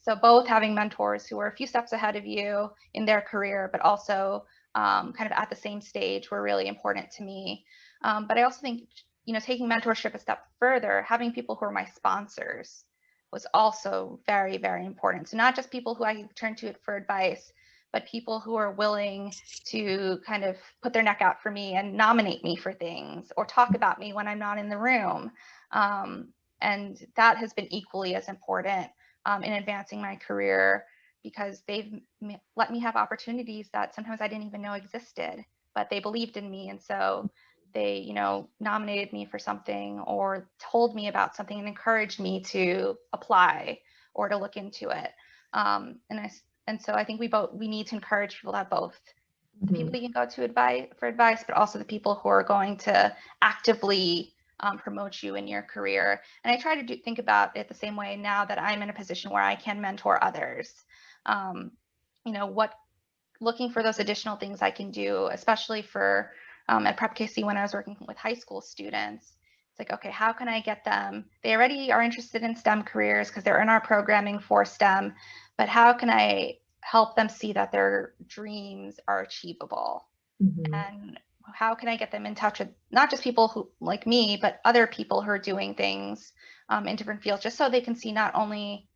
So both having mentors who were a few steps ahead of you in their career, but also kind of at the same stage, were really important to me. But I also think, taking mentorship a step further, having people who are my sponsors was also very, very important. So not just people who I could turn to for advice, but people who are willing to kind of put their neck out for me and nominate me for things, or talk about me when I'm not in the room. And that has been equally as important in advancing my career because they've let me have opportunities that sometimes I didn't even know existed, but they believed in me. And so they, you know, nominated me for something or told me about something and encouraged me to apply or to look into it. And so I think we need to encourage people to have both. The people you can go to for advice, but also the people who are going to actively promote you in your career. And I try to think about it the same way now that I'm in a position where I can mentor others. You know, looking for those additional things I can do, especially for at Prep KC when I was working with high school students. It's like, okay, how can I get them? They already are interested in STEM careers because they're in our programming for STEM, but how can I help them see that their dreams are achievable? And how can I get them in touch with not just people who like me, but other people who are doing things in different fields, just so they can see not only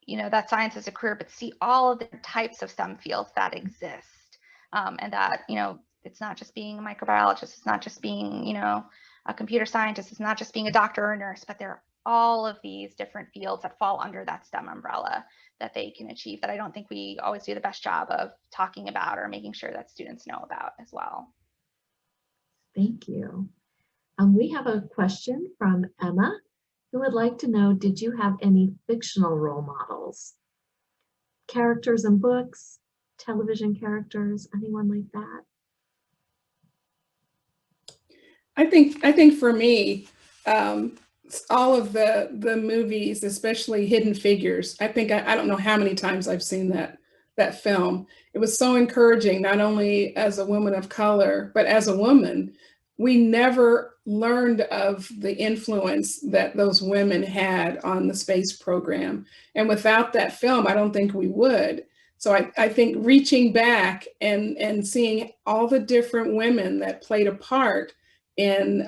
you know, that science is a career, but see all of the types of STEM fields that exist. And that, you know, it's not just being a microbiologist, it's not just being, you know, a computer scientist, it's not just being a doctor or a nurse, but there are all of these different fields that fall under that STEM umbrella that they can achieve, that I don't think we always do the best job of talking about or making sure that students know about as well.
Thank you. We have a question from Emma, who would like to know, did you have any fictional role models? Characters in books, television characters, anyone like that?
I think for me, all of the movies, especially Hidden Figures, I think I don't know how many times I've seen that film. It was so encouraging, not only as a woman of color, but as a woman. We never learned of the influence that those women had on the space program. And without that film, I don't think we would. So I think reaching back and seeing all the different women that played a part in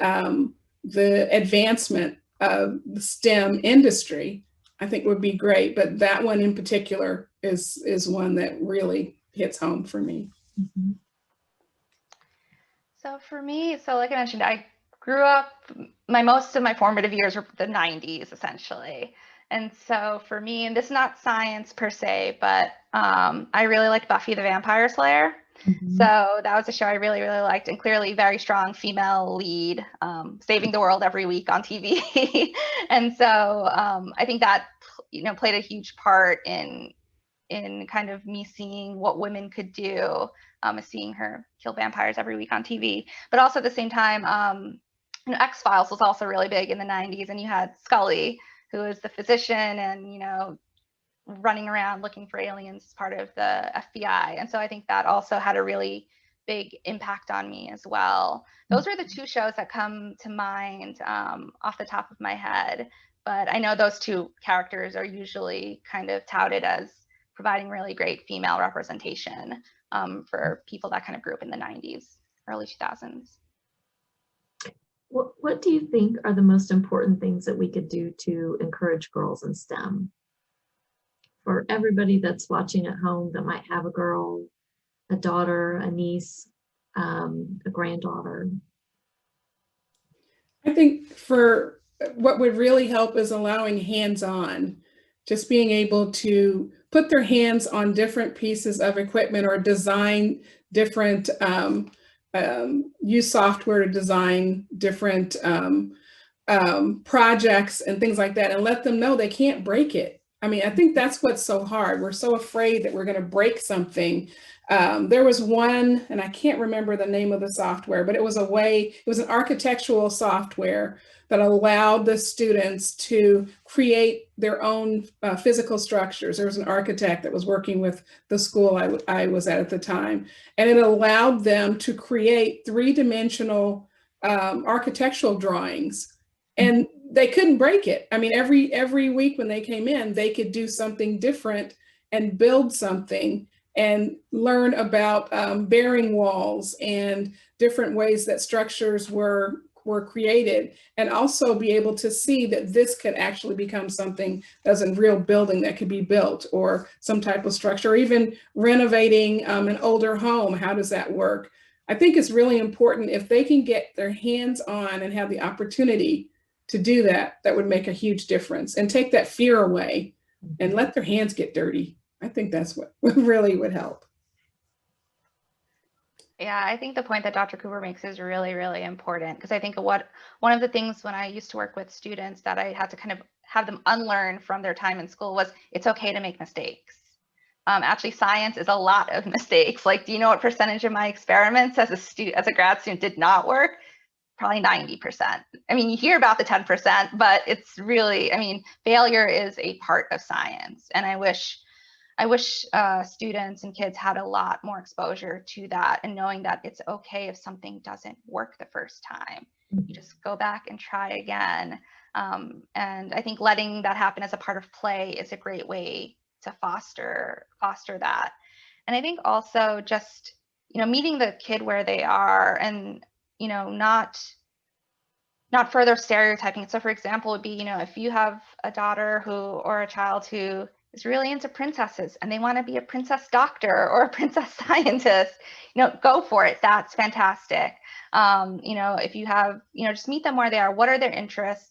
the advancement of the STEM industry, I think would be great. But that one in particular is one that really hits home for me.
Mm-hmm.
So for me, so like I mentioned, I grew up, most of my formative years were the 90s essentially. And so for me, and this is not science per se, but I really liked Buffy the Vampire Slayer.
Mm-hmm.
So that was a show I really, really liked, and clearly very strong female lead, saving the world every week on TV. And so I think that, you know, played a huge part in kind of me seeing what women could do, seeing her kill vampires every week on TV. But also at the same time, you know, X-Files was also really big in the 90s, and you had Scully, who was the physician and, you know, running around looking for aliens as part of the FBI. And so I think that also had a really big impact on me as well. Those are the two shows that come to mind off the top of my head. But I know those two characters are usually kind of touted as providing really great female representation for people that kind of grew up in the 90s, early 2000s.
What do you think are the most important things that we could do to encourage girls in STEM? For everybody that's watching at home that might have a girl, a daughter, a niece, a granddaughter.
I think for what would really help is allowing hands-on, just being able to put their hands on different pieces of equipment or design different, use software to design different projects and things like that, and let them know they can't break it. I mean, I think that's what's so hard. We're so afraid that we're going to break something. There was one, and I can't remember the name of the software, but it was an architectural software that allowed the students to create their own physical structures. There was an architect that was working with the school I was at the time, and it allowed them to create three-dimensional architectural drawings. And they couldn't break it. I mean, every week when they came in, they could do something different and build something and learn about bearing walls and different ways that structures were created, and also be able to see that this could actually become something that's a real building that could be built, or some type of structure, or even renovating an older home. How does that work? I think it's really important if they can get their hands on and have the opportunity to do that, that would make a huge difference and take that fear away and let their hands get dirty. I think that's what really would help.
Yeah, I think the point that Dr. Cooper makes is really, really important, because I think one of the things when I used to work with students that I had to kind of have them unlearn from their time in school was it's okay to make mistakes. Actually, science is a lot of mistakes. Like, do you know what percentage of my experiments as a grad student did not work? Probably 90%. I mean, you hear about the 10%, but it's really, I mean, failure is a part of science. And I wish students and kids had a lot more exposure to that, and knowing that it's okay if something doesn't work the first time. You just go back and try again. And I think letting that happen as a part of play is a great way to foster that. And I think also just, meeting the kid where they are, and, not further stereotyping. So for example, would be, if you have a daughter or a child who is really into princesses and they want to be a princess doctor or a princess scientist, go for it. That's fantastic. If you have, just meet them where they are. What are their interests?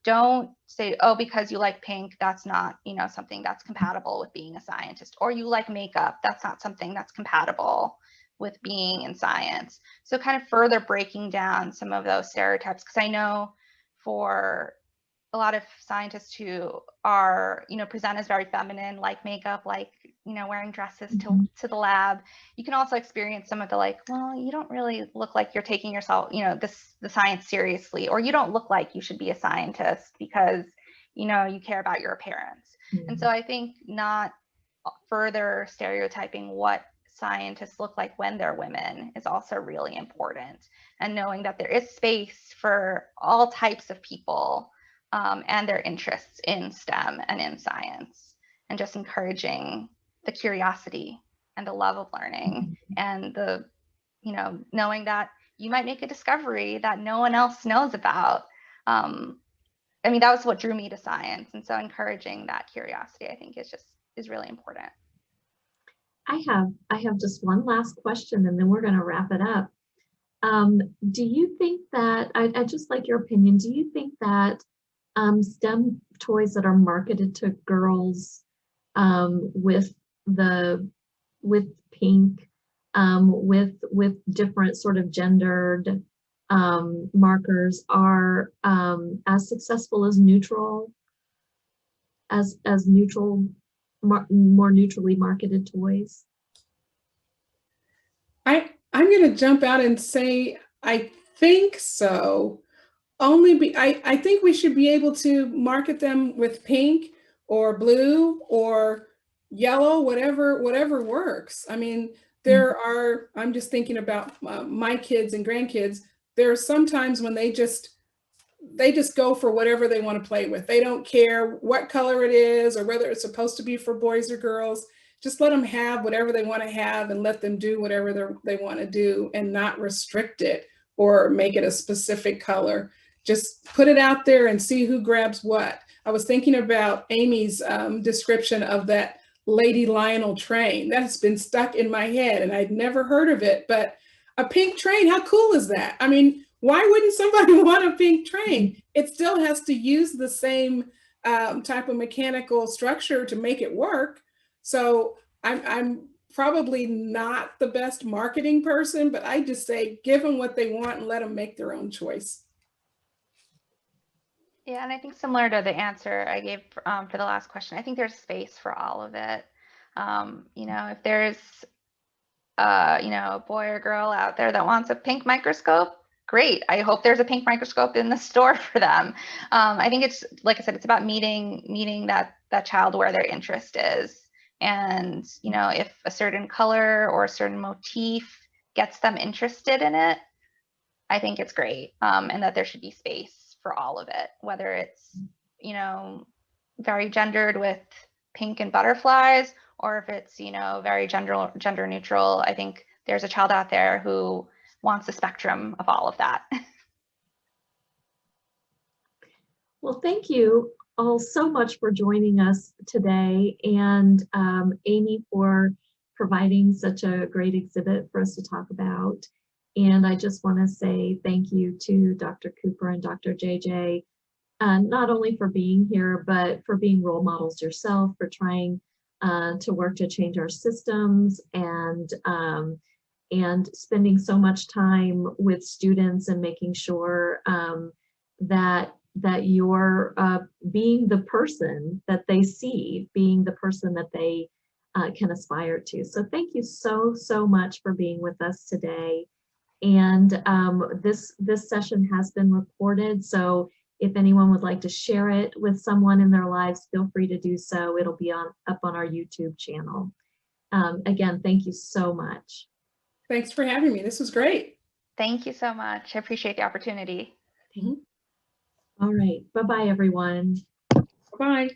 Don't say, oh, because you like pink, that's not, something that's compatible with being a scientist. Or you like makeup, that's not something that's compatible with being in science. So kind of further breaking down some of those stereotypes, because I know for a lot of scientists who are, present as very feminine, like makeup, like, wearing dresses to the lab, you can also experience some of the well, you don't really look like you're taking yourself, the science seriously, or you don't look like you should be a scientist because, you care about your appearance. And so I think not further stereotyping what scientists look like when they're women is also really important, and knowing that there is space for all types of people and their interests in STEM and in science, and just encouraging the curiosity and the love of learning, and the, knowing that you might make a discovery that no one else knows about. I mean, that was what drew me to science. And so encouraging that curiosity, I think, is really important.
I have just one last question, and then we're going to wrap it up. Do you think that, I'd just like your opinion, do you think that STEM toys that are marketed to girls with pink, with different sort of gendered markers are as successful as more neutrally marketed toys?
I'm going to jump out and say I think so. I think we should be able to market them with pink or blue or yellow, whatever works. I mean, I'm just thinking about my kids and grandkids. There are some times when they just go for whatever they want to play with. They don't care what color it is or whether it's supposed to be for boys or girls. Just let them have whatever they want to have, and let them do whatever they want to do, and not restrict it or make it a specific color. Just put it out there and see who grabs what. I was thinking about Amy's description of that Lady Lionel train. That's been stuck in my head, and I'd never heard of it. But a pink train, how cool is that? I mean, why wouldn't somebody want a pink train? It still has to use the same type of mechanical structure to make it work. So I'm probably not the best marketing person, but I just say give them what they want and let them make their own choice.
Yeah, and I think similar to the answer I gave for the last question, I think there's space for all of it. If there's a boy or girl out there that wants a pink microscope, great. I hope there's a pink microscope in the store for them. I think it's, like I said, it's about meeting that child where their interest is. And, if a certain color or a certain motif gets them interested in it, I think it's great. And that there should be space for all of it, whether it's, very gendered with pink and butterflies, or if it's, very gender neutral. I think there's a child out there who wants the spectrum of all of that.
Well, thank you all so much for joining us today, and Amy for providing such a great exhibit for us to talk about. And I just want to say thank you to Dr. Cooper and Dr. JJ not only for being here, but for being role models yourself, for trying to work to change our systems, and spending so much time with students and making sure that you're being the person that they see, being the person that they can aspire to. So thank you so much for being with us today. And this session has been recorded, so if anyone would like to share it with someone in their lives, feel free to do so. It'll be up on our YouTube channel. Again, thank you so much.
Thanks for having me. This was great.
Thank you so much. I appreciate the opportunity.
All right, bye-bye, everyone.
Bye.